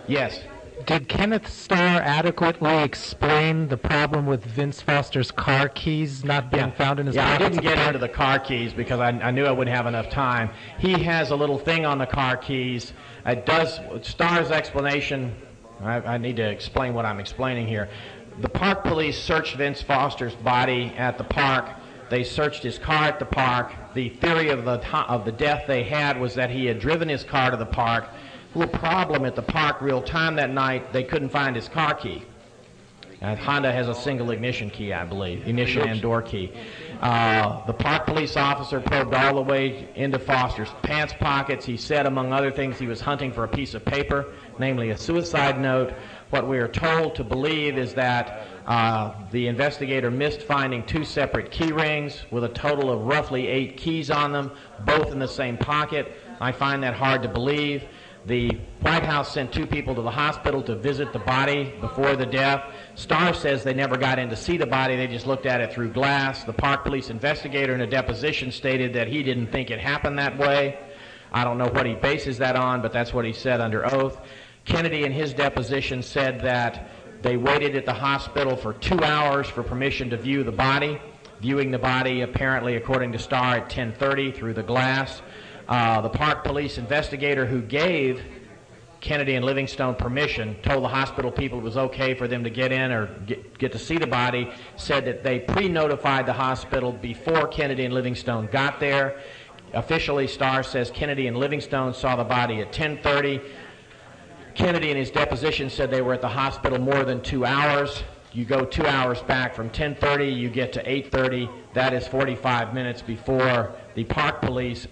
Yes. Did Kenneth Starr adequately explain the problem with Vince Foster's car keys not being found in his pockets? Yeah, I didn't get into the car keys because I knew I wouldn't have enough time. He has a little thing on the car keys. Starr's explanation, I need to explain what I'm explaining here. The park police searched Vince Foster's body at the park. They searched his car at the park. The theory of the death they had was that he had driven his car to the park. A little problem at the park real time that night, they couldn't find his car key. Honda has a single ignition key, I believe, ignition and door key. The park police officer probed all the way into Foster's pants pockets. He said, among other things, he was hunting for a piece of paper, namely a suicide note. What we are told to believe is that the investigator missed finding 2 separate key rings with a total of roughly 8 keys on them, both in the same pocket. I find that hard to believe. The White House sent 2 people to the hospital to visit the body before the death. Starr says they never got in to see the body, they just looked at it through glass. The park police investigator in a deposition stated that he didn't think it happened that way. I don't know what he bases that on, but that's what he said under oath. Kennedy in his deposition said that they waited at the hospital for 2 hours for permission to view the body, viewing the body apparently, according to Starr, at 10:30 through the glass. The park police investigator who gave Kennedy and Livingstone permission told the hospital people it was okay for them to get in or get to see the body, said that they pre-notified the hospital before Kennedy and Livingstone got there. Officially, Starr says Kennedy and Livingstone saw the body at 10:30. Kennedy in his deposition said they were at the hospital more than 2 hours. You go 2 hours back from 10:30, you get to 8:30. That is 45 minutes before the park police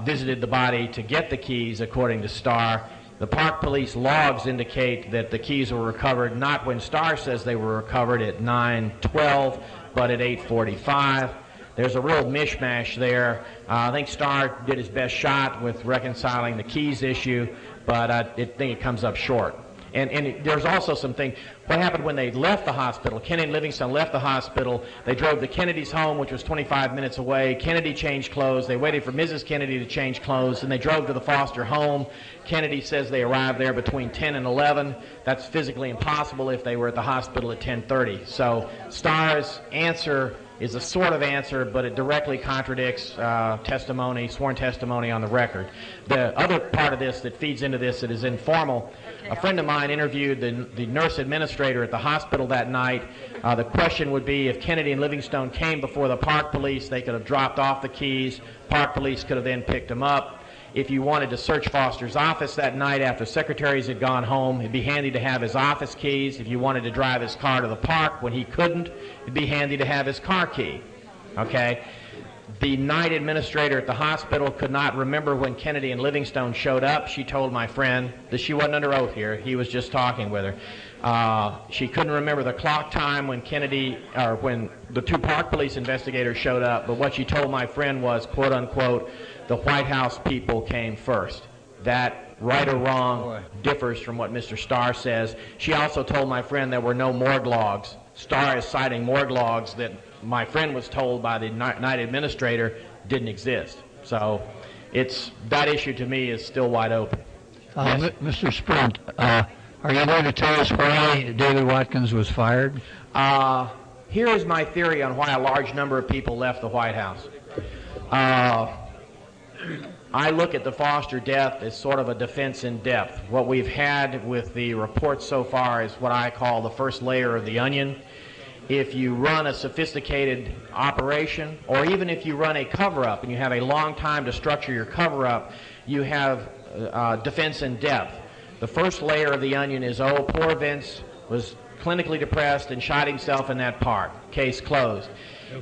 visited the body to get the keys, according to Starr. The park police logs indicate that the keys were recovered not when Starr says they were recovered at 9:12, but at 8:45. There's a real mishmash there. I think Starr did his best shot with reconciling the keys issue, but I think it comes up short. And there's also some things. What happened when they left the hospital? Kennedy and Livingstone left the hospital. They drove to Kennedy's home, which was 25 minutes away. Kennedy changed clothes. They waited for Mrs. Kennedy to change clothes, and they drove to the Foster home. Kennedy says they arrived there between 10 and 11. That's physically impossible if they were at the hospital at 10:30. So Starr's answer is a sort of answer, but it directly contradicts testimony, sworn testimony on the record. The other part of this that feeds into this that is informal, a friend of mine interviewed the nurse administrator at the hospital that night. The question would be, if Kennedy and Livingstone came before the park police, they could have dropped off the keys. Park police could have then picked them up. If you wanted to search Foster's office that night after secretaries had gone home, it'd be handy to have his office keys. If you wanted to drive his car to the park when he couldn't, it'd be handy to have his car key. Okay? The night administrator at the hospital could not remember when Kennedy and Livingstone showed up. She told my friend that she wasn't under oath here. He was just talking with her. She couldn't remember the clock time when when the 2 park police investigators showed up, but what she told my friend was, quote unquote, the White House people came first. That, right or wrong, differs from what Mr. Starr says. She also told my friend there were no morgue logs. Starr is citing morgue logs that my friend was told by the night administrator didn't exist. So that issue to me is still wide open. Yes? Mr. Sprunt, are you going to tell us why David Watkins was fired? Here is my theory on why a large number of people left the White House. I look at the Foster death as sort of a defense in depth. What we've had with the reports so far is what I call the first layer of the onion. If you run a sophisticated operation, or even if you run a cover-up and you have a long time to structure your cover-up, you have defense in depth. The first layer of the onion is, oh, poor Vince was clinically depressed and shot himself in that park. Case closed.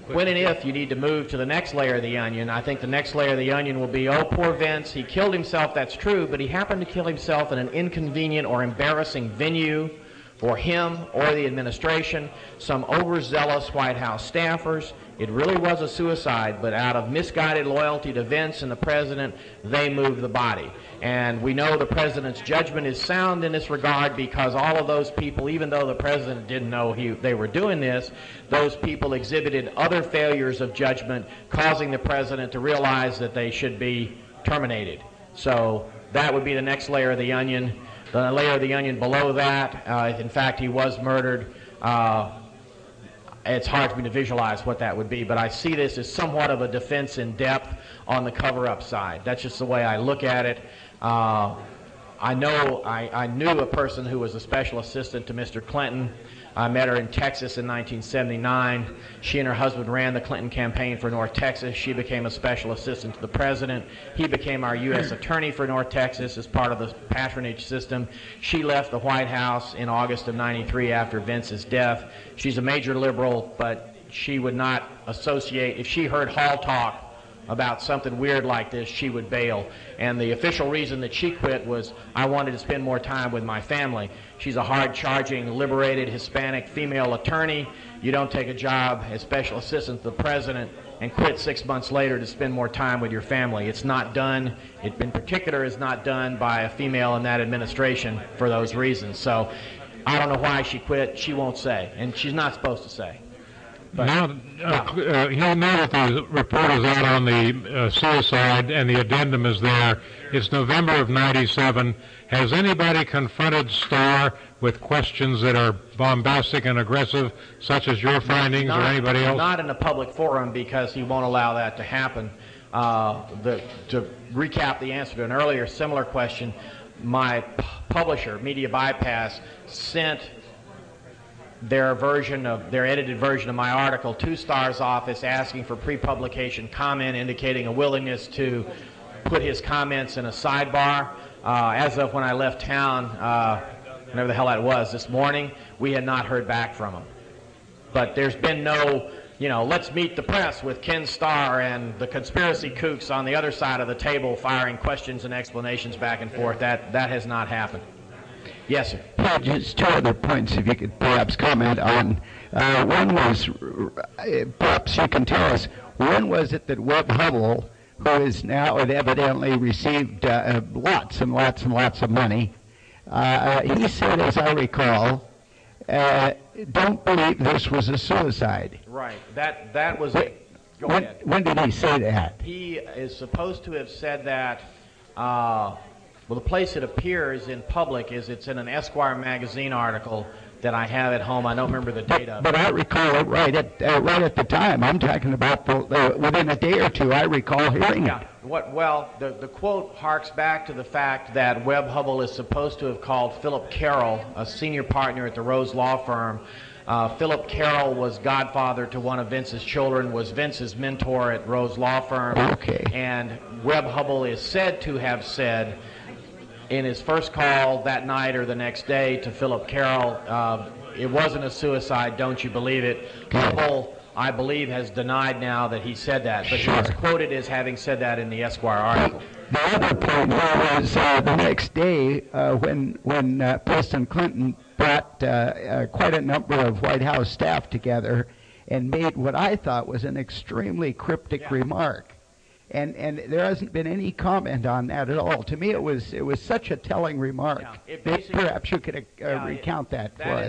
When and if you need to move to the next layer of the onion, I think the next layer of the onion will be, oh, poor Vince, he killed himself, that's true, but he happened to kill himself in an inconvenient or embarrassing venue for him or the administration, some overzealous White House staffers. It really was a suicide, but out of misguided loyalty to Vince and the president, they moved the body. And we know the president's judgment is sound in this regard because all of those people, even though the president didn't know they were doing this, those people exhibited other failures of judgment, causing the president to realize that they should be terminated. So that would be the next layer of the onion. The layer of the onion below that, in fact, he was murdered. It's hard for me to visualize what that would be, but I see this as somewhat of a defense in depth on the cover-up side. That's just the way I look at it. I knew a person who was a special assistant to Mr. Clinton. I met her in Texas in 1979. She and her husband ran the Clinton campaign for North Texas. She became a special assistant to the president. He became our U.S. attorney for North Texas as part of the patronage system. She left the White House in August of '93 after Vince's death. She's a major liberal, but she would not associate, if she heard hall talk about something weird like this, she would bail. And the official reason that she quit was, I wanted to spend more time with my family. She's a hard-charging, liberated Hispanic female attorney. You don't take a job as special assistant to the president and quit 6 months later to spend more time with your family. It's not done. It, in particular, is not done by a female in that administration for those reasons. So I don't know why she quit. She won't say, and she's not supposed to say. But, now that the report is out on the suicide and the addendum is there, it's November of '97. Has anybody confronted Starr with questions that are bombastic and aggressive, such as your findings or anybody else? Not in a public forum, because he won't allow that to happen. To recap the answer to an earlier similar question, my publisher, Media Bypass, sent their edited version of my article to Starr's office asking for pre-publication comment, indicating a willingness to put his comments in a sidebar. As of when I left town, whenever the hell that was, this morning, we had not heard back from him. But there's been no, let's meet the press with Ken Starr and the conspiracy kooks on the other side of the table firing questions and explanations back and forth. That has not happened. Yes, sir. Just two other points, if you could perhaps comment on. One was, perhaps you can tell us, when was it that Webb Hubbell, who is now evidently received lots and lots and lots of money, he said, as I recall, don't believe this was a suicide. Right. That was it. Go ahead. When did he say that? He is supposed to have said that. Well, the place it appears in public is it's in an Esquire magazine article that I have at home. I don't remember the date of it. But I recall it right at the time. I'm talking about within a day or two. I recall hearing it. Well, the quote harks back to the fact that Webb Hubbell is supposed to have called Philip Carroll, a senior partner at the Rose Law Firm. Philip Carroll was godfather to one of Vince's children, was Vince's mentor at Rose Law Firm. Okay. And Webb Hubbell is said to have said, in his first call that night or the next day to Philip Carroll, it wasn't a suicide, don't you believe it? Hubbell, I believe, has denied now that he said that, but he was quoted as having said that in the Esquire article. The other point was the next day when President Clinton brought quite a number of White House staff together and made what I thought was an extremely cryptic remark. And there hasn't been any comment on that at all. To me, it was such a telling remark. Perhaps you could recount that for us.